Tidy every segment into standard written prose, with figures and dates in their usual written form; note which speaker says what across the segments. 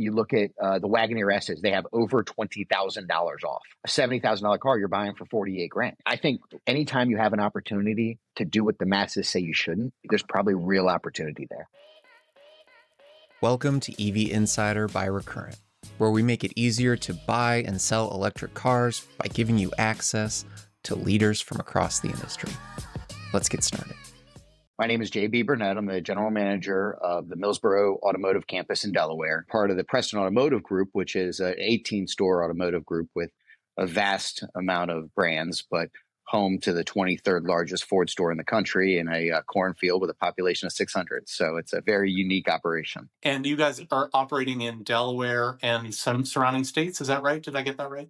Speaker 1: You look at the Wagoneer S's, they have over $20,000 off. A $70,000 car you're buying for 48 grand. I think anytime you have an opportunity to do what the masses say you shouldn't, there's probably real opportunity there.
Speaker 2: Welcome to EV Insider by Recurrent, where we make it easier to buy and sell electric cars by giving you access to leaders from across the industry. Let's get started.
Speaker 1: My name is JB Burnett. I'm the general manager of the Millsboro Automotive Campus in Delaware, part of the Preston Automotive Group, which is an 18-store automotive group with a vast amount of brands, but home to the 23rd largest Ford store in the country in a cornfield with a population of 600. So it's a very unique operation.
Speaker 3: And you guys are operating in Delaware and some surrounding states. Is that right? Did I get that right?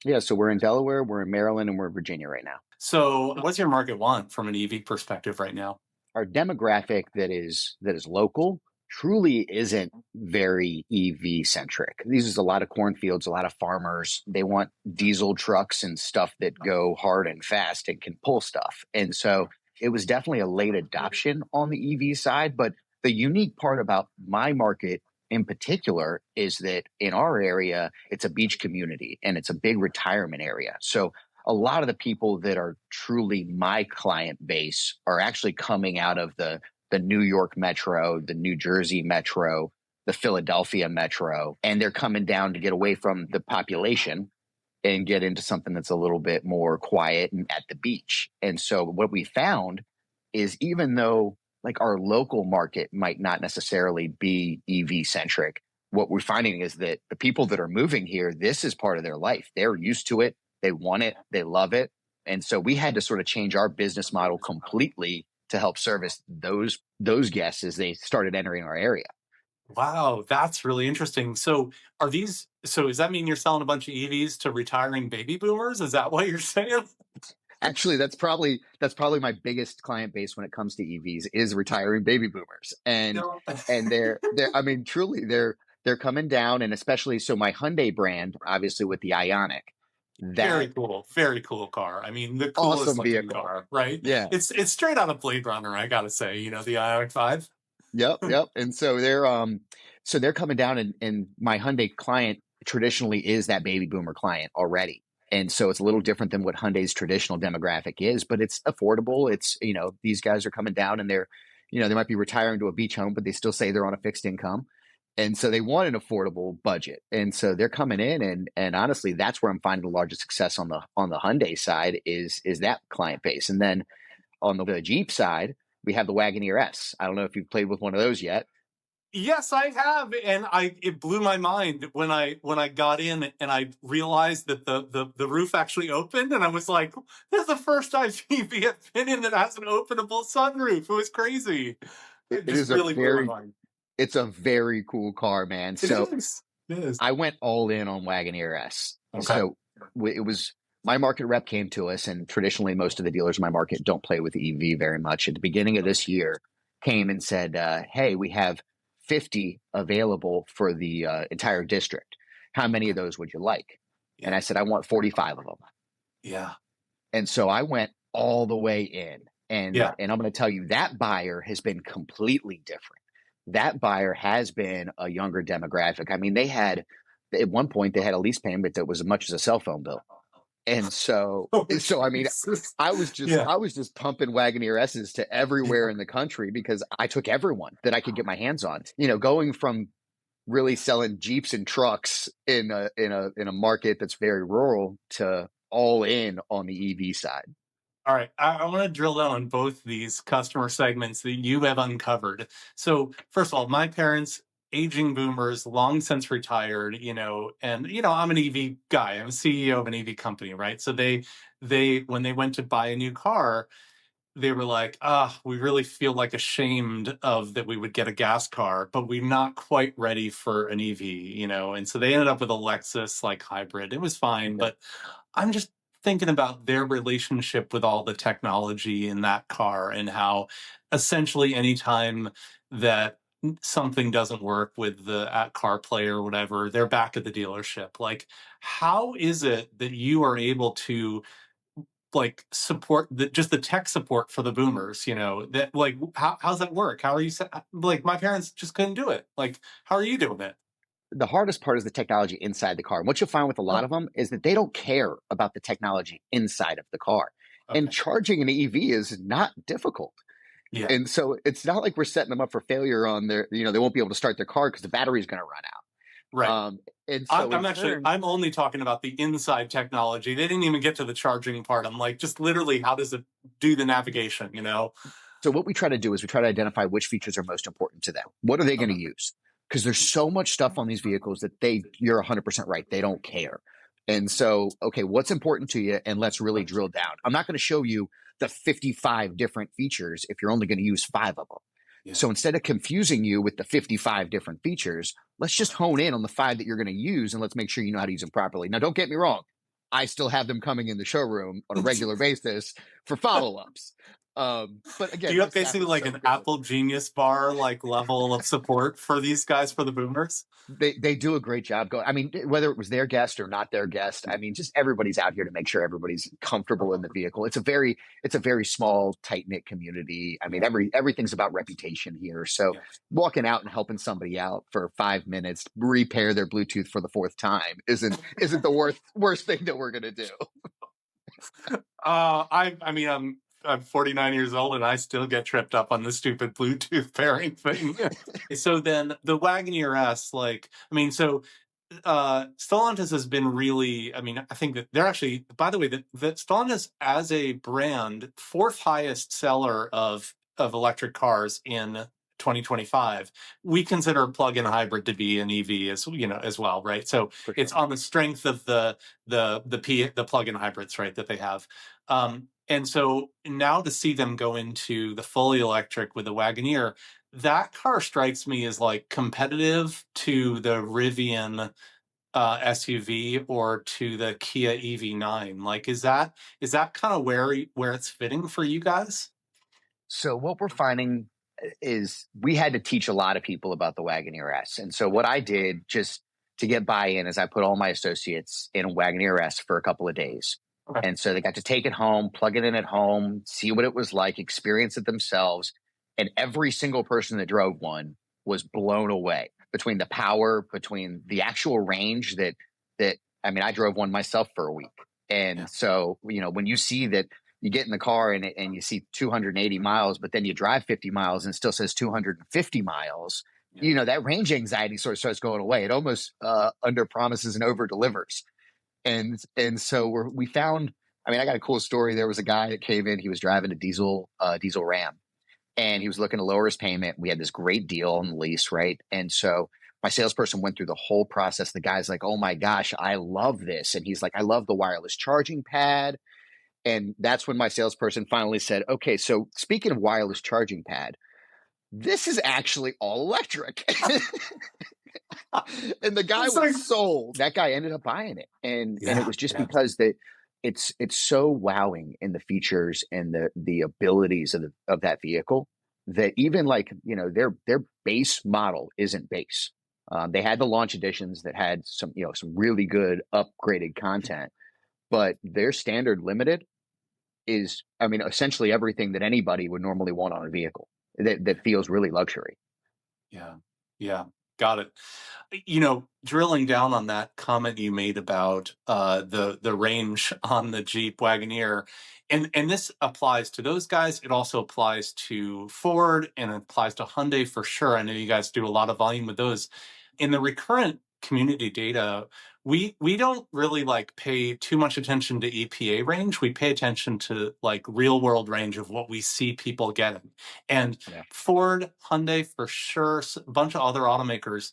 Speaker 1: Yeah, so we're in Delaware, we're in Maryland, and we're in Virginia right now.
Speaker 3: So what's your market want from an EV perspective right now?
Speaker 1: Our demographic that is local truly isn't very EV centric. These is a lot of cornfields, a lot of farmers. They want diesel trucks and stuff that go hard and fast and can pull stuff. And so it was definitely a late adoption on the EV side. But the unique part about my market in particular is that in our area, it's a beach community and it's a big retirement area. So a lot of the people that are truly my client base are actually coming out of the New York metro, the New Jersey metro, the Philadelphia metro, and they're coming down to get away from the population and get into something that's a little bit more quiet and at the beach. And so what we found is even though like our local market might not necessarily be EV centric, what we're finding is that the people that are moving here, this is part of their life. They're used to it. They want it. They love it. And so we had to sort of change our business model completely to help service those guests as they started entering our area.
Speaker 3: Wow, that's really interesting. So does that mean you're selling a bunch of EVs to retiring baby boomers? Is that what you're saying?
Speaker 1: Actually, that's probably my biggest client base when it comes to EVs is retiring baby boomers. And they're I mean, truly they're coming down, and especially so my Hyundai brand, obviously with the Ioniq.
Speaker 3: Very cool car. I mean, the coolest
Speaker 1: awesome
Speaker 3: looking
Speaker 1: vehicle.
Speaker 3: car, right?
Speaker 1: Yeah.
Speaker 3: It's straight out of Blade Runner, I gotta say, the Ioniq 5.
Speaker 1: Yep. And so they're coming down, and my Hyundai client traditionally is that baby boomer client already. And so it's a little different than what Hyundai's traditional demographic is, but it's affordable. It's, these guys are coming down and they're, they might be retiring to a beach home, but they still say they're on a fixed income. And so they want an affordable budget. And so they're coming in and honestly, that's where I'm finding the largest success on the Hyundai side is that client base. And then on the Jeep side, we have the Wagoneer S. I don't know if you've played with one of those yet.
Speaker 3: Yes, I have, and it blew my mind when I got in and I realized that the roof actually opened, and I was like, "That's the first EV I've been in that has an openable sunroof." It was crazy.
Speaker 1: It is really blew my mind. It's a very cool car, man.
Speaker 3: It is.
Speaker 1: I went all in on Wagoneer S.
Speaker 3: Okay.
Speaker 1: So it was my market rep came to us, and traditionally most of the dealers in my market don't play with EV very much. At the beginning of this year, came and said, "Hey, we have 50 available for the entire district. How many of those would you like?" Yeah. And I said, "I want 45 of them."
Speaker 3: Yeah.
Speaker 1: And so I went all the way in, and I'm going to tell you that buyer has been completely different. That buyer has been a younger demographic. I mean, at one point they had a lease payment that was as much as a cell phone bill. And so I mean, I was just pumping Wagoneer S's to everywhere in the country because I took everyone that I could get my hands on. Going from really selling Jeeps and trucks in a market that's very rural to all in on the EV side.
Speaker 3: All right, I want to drill down on both these customer segments that you have uncovered. So first of all, my parents, aging boomers, long since retired, and I'm an EV guy. I'm a CEO of an EV company, right? So they when they went to buy a new car, they were like, we really feel like ashamed of that we would get a gas car, but we're not quite ready for an EV, and so they ended up with a Lexus like hybrid. It was fine, but I'm just thinking about their relationship with all the technology in that car and how essentially anytime that something doesn't work with the CarPlay or whatever, they're back at the dealership. Like, how is it that you are able to support just the tech support for the boomers? How's that work? How are you? Like, my parents just couldn't do it. Like, how are you doing it?
Speaker 1: the hardest part is the technology inside the car. And what you'll find with a lot of them is that they don't care about the technology inside of the car. And charging an EV is not difficult.
Speaker 3: Yeah.
Speaker 1: And so it's not like we're setting them up for failure on their, they won't be able to start their car because the battery's going to run out.
Speaker 3: Right.
Speaker 1: And so
Speaker 3: I'm only talking about the inside technology. They didn't even get to the charging part. I'm like, just literally, how does it do the navigation,
Speaker 1: So what we try to do is we try to identify which features are most important to them. What are they going to use? Because there's so much stuff on these vehicles that you're 100% right. They don't care. And so, okay, what's important to you? And let's really drill down. I'm not going to show you the 55 different features if you're only going to use 5 of them. Yeah. So instead of confusing you with the 55 different features, let's just hone in on the 5 that you're going to use and let's make sure you know how to use them properly. Now, don't get me wrong. I still have them coming in the showroom on a regular basis for follow-ups. But again,
Speaker 3: do you have basically like an Apple Genius Bar like level of support for these guys, for the boomers?
Speaker 1: They do a great job going. I mean, whether it was their guest or not their guest, I mean, just everybody's out here to make sure everybody's comfortable in the vehicle. It's a very small, tight knit community. I mean, everything's about reputation here. So walking out and helping somebody out for 5 minutes, repair their Bluetooth for the 4th time isn't the worst thing that we're gonna do.
Speaker 3: I'm 49 years old and I still get tripped up on the stupid Bluetooth pairing thing. So then the Wagoneer S, Stellantis has been really, I think that they're actually, by the way, that Stellantis as a brand, 4th highest seller of electric cars in 2025. We consider plug-in hybrid to be an EV as well, right? So it's on the strength of the plug-in hybrids, right, that they have. And so now to see them go into the fully electric with the Wagoneer, that car strikes me as like competitive to the Rivian SUV or to the Kia EV9. Like, is that kind of where it's fitting for you guys?
Speaker 1: So what we're finding is we had to teach a lot of people about the Wagoneer S. And so what I did just to get buy-in is I put all my associates in a Wagoneer S for a couple of days. Okay. And so they got to take it home, plug it in at home, see what it was like, experience it themselves. And every single person that drove one was blown away between the power, between the actual range that I drove one myself for a week. And so, when you see that you get in the car and you see 280 miles, but then you drive 50 miles and it still says 250 miles, that range anxiety sort of starts going away. It almost under promises and over delivers. And so we found, I got a cool story. There was a guy that came in, he was driving a diesel Ram and he was looking to lower his payment. We had this great deal on the lease, right? And so my salesperson went through the whole process. The guy's like, oh my gosh, I love this. And he's like, I love the wireless charging pad. And that's when my salesperson finally said, okay, so speaking of wireless charging pad, this is actually all electric. And the guy was sold. That guy ended up buying it. And it was just because it's so wowing in the features and the abilities of that vehicle that even their base model isn't base. They had the launch editions that had some really good upgraded content, but their standard limited is, essentially everything that anybody would normally want on a vehicle that feels really luxury.
Speaker 3: Yeah. Got it. Drilling down on that comment you made about the range on the Jeep Wagoneer, and this applies to those guys. It also applies to Ford and it applies to Hyundai for sure. I know you guys do a lot of volume with those. In the Recurrent community data, we don't really pay too much attention to EPA range. We pay attention to real world range of what we see people getting. And Ford, Hyundai for sure, a bunch of other automakers,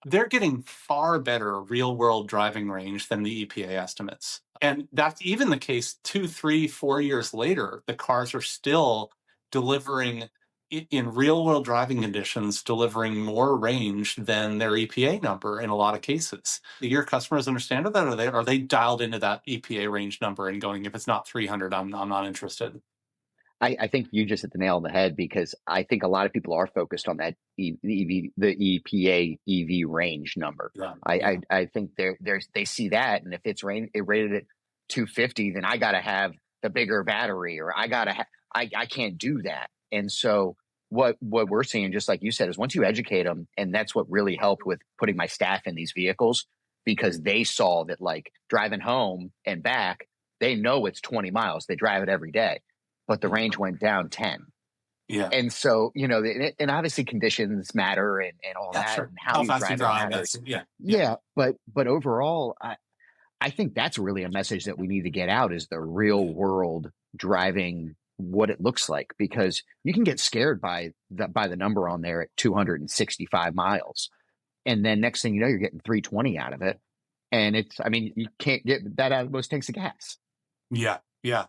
Speaker 3: they're getting far better real world driving range than the EPA estimates. And that's even the case 2, 3, 4 years later. The cars are still delivering in real world driving conditions, delivering more range than their EPA number in a lot of cases. Do your customers understand that? Or are they dialed into that EPA range number and going, if it's not 300, I'm not interested?
Speaker 1: I think you just hit the nail on the head, because I think a lot of people are focused on that the EPA EV range number. I think they see that, and if it's rated at 250, then I got to have the bigger battery, or I can't do that. And so what we're seeing, just like you said, is once you educate them, and that's what really helped with putting my staff in these vehicles, because they saw that, like, driving home and back, they know it's 20 miles. They drive it every day, but the range went down 10.
Speaker 3: Yeah.
Speaker 1: And so, and obviously conditions matter and all
Speaker 3: Yeah,
Speaker 1: that,
Speaker 3: sure.
Speaker 1: and how
Speaker 3: How
Speaker 1: you
Speaker 3: fast you
Speaker 1: drive it
Speaker 3: drive.
Speaker 1: matters.
Speaker 3: Yeah.
Speaker 1: Yeah. But overall, I think that's really a message that we need to get out, is the real world driving, what it looks like, because you can get scared by the number on there at 265 miles. And then next thing you know, you're getting 320 out of it. And you can't get that out of most tanks of gas.
Speaker 3: Yeah. Yeah.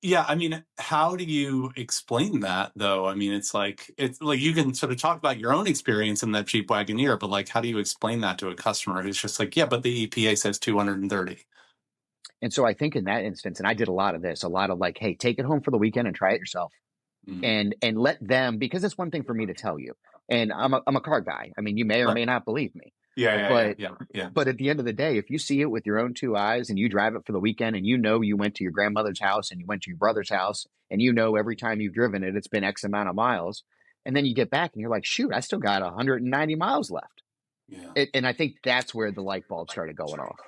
Speaker 3: Yeah. I mean, how do you explain that though? I mean, it's like you can sort of talk about your own experience in that Jeep Wagoneer, but like, how do you explain that to a customer who's just like, yeah, but the EPA says 230?
Speaker 1: And so I think in that instance, and I did a lot of like, hey, take it home for the weekend and try it yourself.
Speaker 3: Mm.
Speaker 1: And let them, because it's one thing for me to tell you, and I'm a car guy. I mean, you may or
Speaker 3: Right.
Speaker 1: may not believe me,
Speaker 3: Yeah.
Speaker 1: but at the end of the day, if you see it with your own two eyes and you drive it for the weekend, and you went to your grandmother's house and you went to your brother's house, and every time you've driven it, it's been X amount of miles, and then you get back and you're like, shoot, I still got 190 miles left.
Speaker 3: Yeah.
Speaker 1: And I think that's where the light bulb started going off.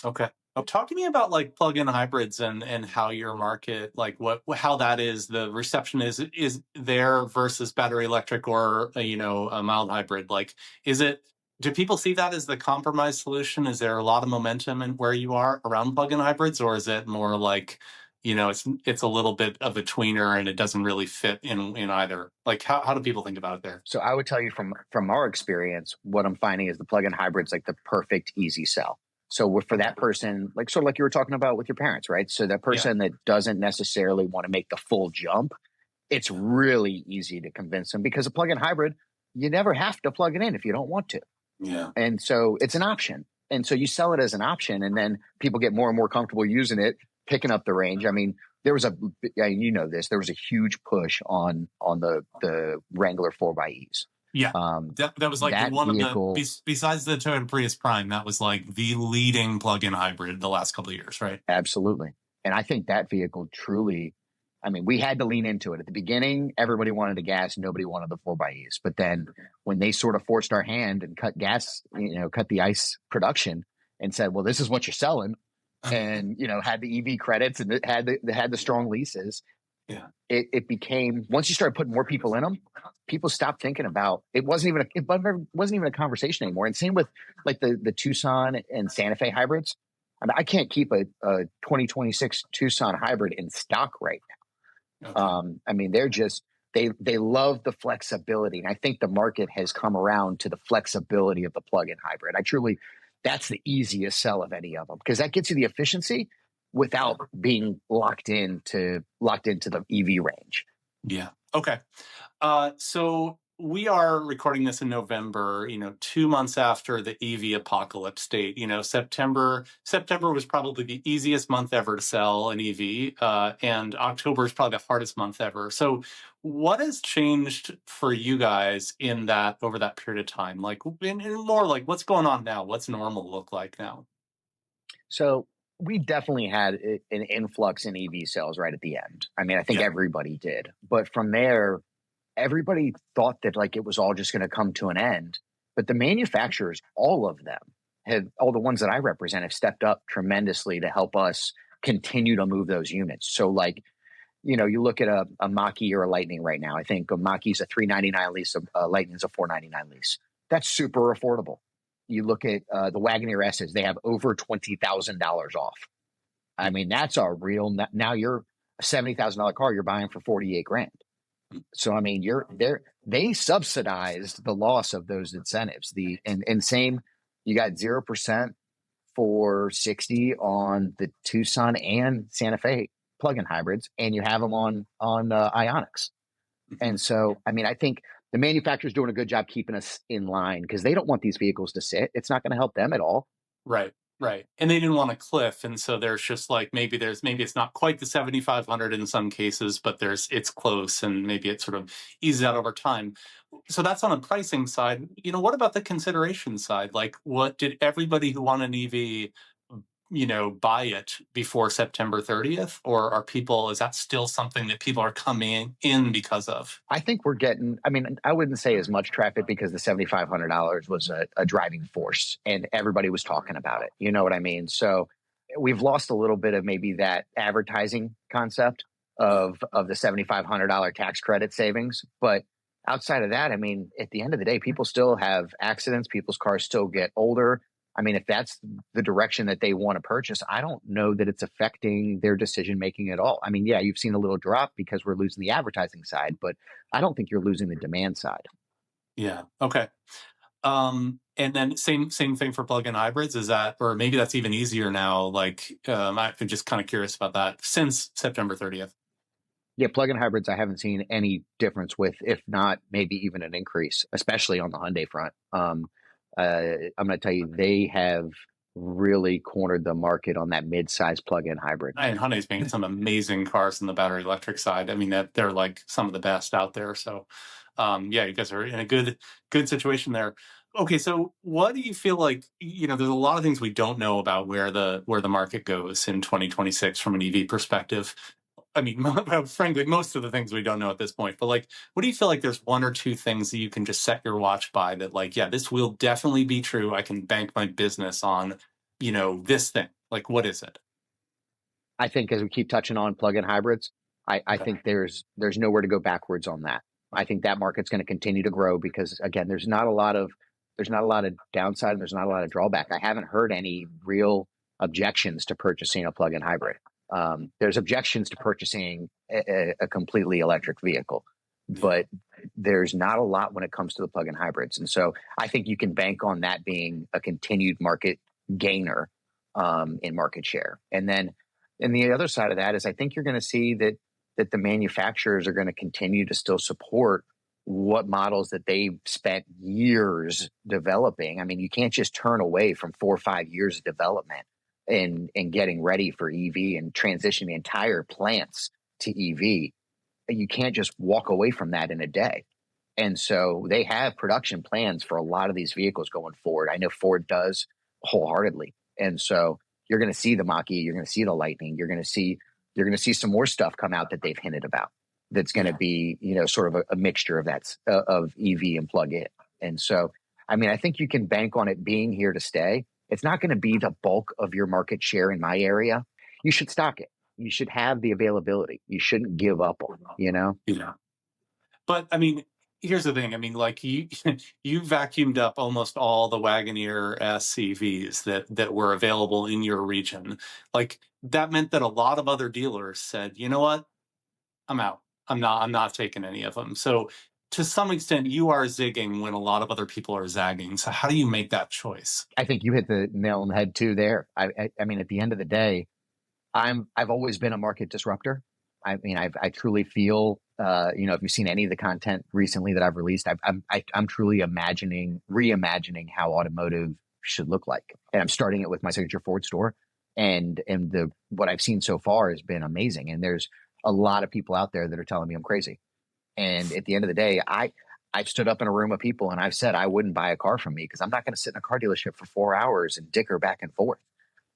Speaker 3: Okay. Talk to me about like plug-in hybrids and how your market, like how that is, the reception is there versus battery electric or a mild hybrid. Like, do people see that as the compromise solution? Is there a lot of momentum in where you are around plug-in hybrids, or is it more like, it's a little bit of a tweener and it doesn't really fit in either? Like, how do people think about it there?
Speaker 1: So I would tell you from our experience, what I'm finding is the plug-in hybrid's like the perfect easy sell. So for that person, like sort of like you were talking about with your parents, right? So that person that doesn't necessarily want to make the full jump, it's really easy to convince them, because a plug-in hybrid, you never have to plug it in if you don't want to.
Speaker 3: Yeah.
Speaker 1: And so it's an option. And so you sell it as an option, and then people get more and more comfortable using it, picking up the range. I mean, there was there was a huge push on the Wrangler 4xEs.
Speaker 3: Yeah, that was like
Speaker 1: that
Speaker 3: one
Speaker 1: vehicle,
Speaker 3: of the, besides the Toyota Prius Prime, that was like the leading plug-in hybrid the last couple of years, right?
Speaker 1: Absolutely. And I think that vehicle truly, I mean, we had to lean into it. At the beginning, everybody wanted the gas, nobody wanted the 4xEs. But then when they sort of forced our hand and cut the ICE production and said, well, this is what you're selling, and, had the EV credits and it had the strong leases.
Speaker 3: Yeah.
Speaker 1: It became, once you started putting more people in them, people stopped thinking about it. Wasn't even a conversation anymore. And same with like the Tucson and Santa Fe hybrids. I mean, I can't keep a 2026 Tucson hybrid in stock right now. Okay. I mean, they love the flexibility, and I think the market has come around to the flexibility of the plug-in hybrid. That's the easiest sell of any of them, because that gets you the efficiency without being locked into the EV range.
Speaker 3: Yeah. Okay. So we are recording this in November, 2 months after the EV apocalypse date. September was probably the easiest month ever to sell an EV, and October is probably the hardest month ever. So what has changed for you guys over that period of time? Like, and more like, what's going on now? What's normal look like now?
Speaker 1: So we definitely had an influx in EV sales right at the end. I mean, I think everybody did. But from there, everybody thought that like it was all just going to come to an end. But the manufacturers, all of them, all the ones that I represent, have stepped up tremendously to help us continue to move those units. So like, you look at a Mach-E or a Lightning right now. I think a Mach-E is a $399 lease, a Lightning is a $499 lease. That's super affordable. You look at the Wagoneer S's, they have over $20,000 off. I mean, that's a real, now you're a $70,000 car you're buying for 48 grand. So, I mean, they subsidized the loss of those incentives. And same, you got 0% for 60 on the Tucson and Santa Fe plug-in hybrids, and you have them on Ioniqs. And so, I mean, I think the manufacturer's doing a good job keeping us in line, because they don't want these vehicles to sit. It's not going to help them at all.
Speaker 3: Right. And they didn't want a cliff. And so there's just like, maybe it's not quite the 7,500 in some cases, but it's close, and maybe it sort of eases out over time. So that's on the pricing side. What about the consideration side? Like, what did everybody who want an EV, buy it before September 30th? Or is that still something that people are coming in because of?
Speaker 1: I think we're getting, I mean, I wouldn't say as much traffic because the $7,500 was a driving force and everybody was talking about it. You know what I mean? So we've lost a little bit of maybe that advertising concept of the $7,500 tax credit savings. But outside of that, I mean, at the end of the day, people still have accidents. People's cars still get older. I mean, if that's the direction that they want to purchase, I don't know that it's affecting their decision making at all. I mean, yeah, you've seen a little drop because we're losing the advertising side, but I don't think you're losing the demand side.
Speaker 3: Yeah. Okay. And then same thing for plug-in hybrids. Is that, or maybe that's even easier now? Like, I'm just kind of curious about that since September 30th.
Speaker 1: Yeah, plug-in hybrids, I haven't seen any difference with, if not maybe even an increase, especially on the Hyundai front. I'm going to tell you, they have really cornered the market on that mid-size plug-in hybrid.
Speaker 3: And Hyundai's making some amazing cars on the battery electric side. I mean, that they're like some of the best out there. So, yeah, you guys are in a good situation there. Okay, so what do you feel like? There's a lot of things we don't know about where the market goes in 2026 from an EV perspective. I mean, frankly, most of the things we don't know at this point. But like, what do you feel like? There's one or two things that you can just set your watch by that, like, yeah, this will definitely be true. I can bank my business on, this thing. Like, what is it?
Speaker 1: I think as we keep touching on plug-in hybrids, I think there's nowhere to go backwards on that. I think that market's going to continue to grow because again, there's not a lot of downside, there's not a lot of drawback. I haven't heard any real objections to purchasing a plug-in hybrid. There's objections to purchasing a completely electric vehicle, but there's not a lot when it comes to the plug-in hybrids. And so I think you can bank on that being a continued market gainer in market share. And the other side of that is I think you're going to see that the manufacturers are going to continue to still support what models that they've spent years developing. I mean, you can't just turn away from 4 or 5 years of development and getting ready for EV and transition the entire plants to EV. You can't just walk away from that in a day. And so they have production plans for a lot of these vehicles going forward. I know Ford does wholeheartedly. And so you're going to see the Mach-E, you're going to see the Lightning, you're going to see some more stuff come out that they've hinted about. That's going to be, sort of a mixture of of EV and plug-in. And so, I mean, I think you can bank on it being here to stay. It's not going to be the bulk of your market share in my area. You should stock it. You should have the availability. You shouldn't give up on it,
Speaker 3: Yeah. But I mean, here's the thing. I mean, like you vacuumed up almost all the Wagoneer S EVs that were available in your region. Like that meant that a lot of other dealers said, you know what? I'm out. I'm not taking any of them. So to some extent, you are zigging when a lot of other people are zagging. So how do you make that choice?
Speaker 1: I think you hit the nail on the head too there. I mean, at the end of the day, I've always been a market disruptor. I mean, I truly feel, if you've seen any of the content recently that I've released, I'm truly reimagining how automotive should look like. And I'm starting it with my signature Ford store. And what I've seen so far has been amazing. And there's a lot of people out there that are telling me I'm crazy. And at the end of the day, I've stood up in a room of people and I've said I wouldn't buy a car from me because I'm not going to sit in a car dealership for 4 hours and dicker back and forth.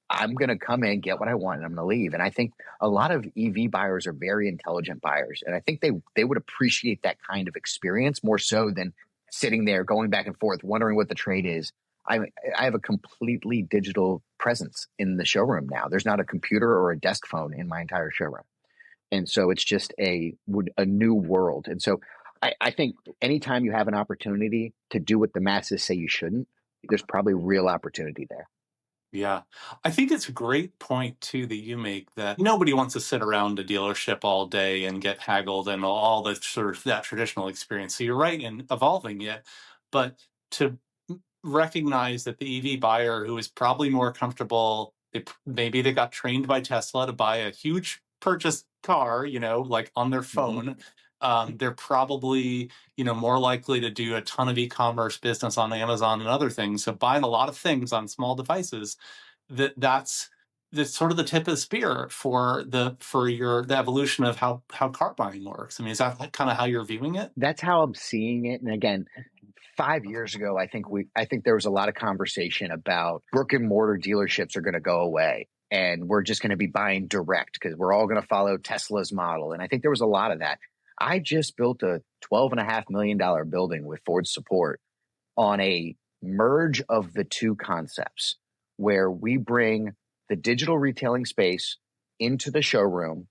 Speaker 1: I'm going to come in, get what I want, and I'm going to leave. And I think a lot of EV buyers are very intelligent buyers. And I think they would appreciate that kind of experience more so than sitting there going back and forth, wondering what the trade is. I have a completely digital presence in the showroom now. There's not a computer or a desk phone in my entire showroom. And so it's just a new world. And so I think anytime you have an opportunity to do what the masses say you shouldn't, there's probably real opportunity there.
Speaker 3: Yeah. I think it's a great point, too, that you make that nobody wants to sit around a dealership all day and get haggled and all the sort of that traditional experience. So you're right in evolving it. But to recognize that the EV buyer who is probably more comfortable, maybe they got trained by Tesla to buy a huge purchase car, like on their phone. They're probably, more likely to do a ton of e-commerce business on Amazon and other things. So buying a lot of things on small devices, that's sort of the tip of the spear for the evolution of how car buying works. I mean, is that kind of how you're viewing it?
Speaker 1: That's how I'm seeing it. And again, 5 years ago, I think there was a lot of conversation about brick and mortar dealerships are going to go away and we're just going to be buying direct because we're all going to follow Tesla's model. And I think there was a lot of that. I just built a $12.5 million building with Ford's support on a merge of the two concepts where we bring the digital retailing space into the showroom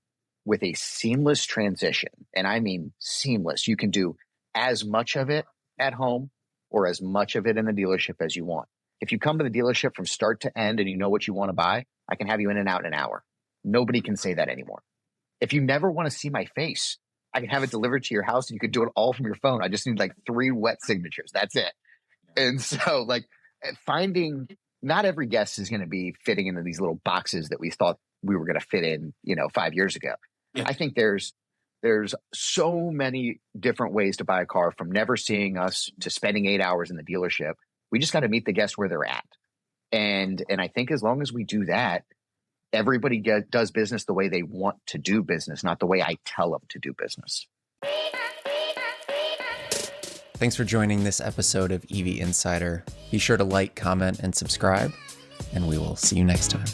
Speaker 1: with a seamless transition. And I mean seamless. You can do as much of it at home or as much of it in the dealership as you want. If you come to the dealership from start to end and you know what you want to buy, I can have you in and out in an hour. Nobody can say that anymore. If you never want to see my face, I can have it delivered to your house and you could do it all from your phone. I just need like 3 wet signatures. That's it. And so like finding, not every guest is going to be fitting into these little boxes that we thought we were going to fit in, 5 years ago.
Speaker 3: Yeah.
Speaker 1: I think there's so many different ways to buy a car, from never seeing us to spending 8 hours in the dealership. We just got to meet the guests where they're at. And I think as long as we do that, everybody does business the way they want to do business, not the way I tell them to do business.
Speaker 2: Thanks for joining this episode of EV Insider. Be sure to like, comment, and subscribe, and we will see you next time.